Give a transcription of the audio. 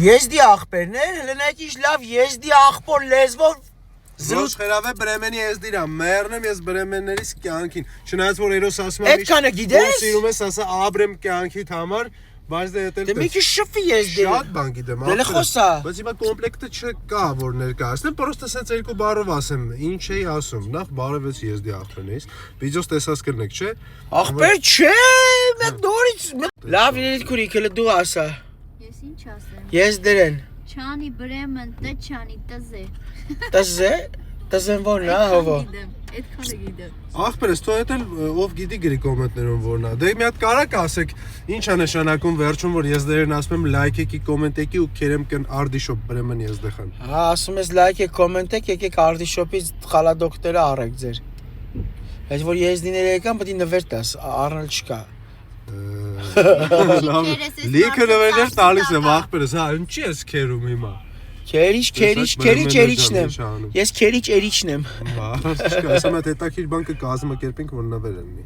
Եզդի աղբերներ, հլնայք ինչ լավ եզդի աղբոր լեզվով Զրուց խերավ է բրեմենի եզդիր եմ, մերնեմ ես բրեմեններից կյանքին, չնայած որ երոս ասում Էդ կանը գիտես? Որ սիրում ես ասա աբրեմ կյանքիդ համար, բայց դե Դե մի քիչ շփվի եզդի Շատ բան գիտեմ Դե խոսա Բայց հիմա կոմպլեկտը չկա որ ներկայացնեմ, պրոստը սենց երկու բառով ասեմ, ինչ էի ասում, նախ բարևեց եզդի աղբերներից, վիդեոս տեսած կրնեք, չէ? Աղբեր չէ, մեկ նորից Լավ իրենից քուրիկ, հլը դու ասա Ես ինչ ասեմ Եզդերեն Չանի բրեմն տը չանի տզե Տզե, տզեն որն է հովո Այդքանը գիտեմ Աղբերս, թո հետ էլ ով գիտի գրի կոմենտներում որն է Դե մի հատ կարակ ասեք, ինչ է նշանակում վերջում, որ եզդերեն ասում եմ լայքեկի, կոմենտեկի ու քերեմ կն արդիշոպ բրեմն եզդեխան Հա, ասում ես լայք եք, կոմենտեք, եկեք արդիշոպից խալադոկտերը առեք ձեր Բայց որ եզդիները եկան, պետք է նվեր տաս, առնել չկա Լիքը նվերներ տալիս եմ աղբերս, հա, ինչի ես քերում հիմա Քերիչ էրիչն եմ Ես քերիչ էրիչն եմ Բա, չկա, ասեմ այդ հետաքրքիր բան կկազմակերպենք, որ նվեր լինի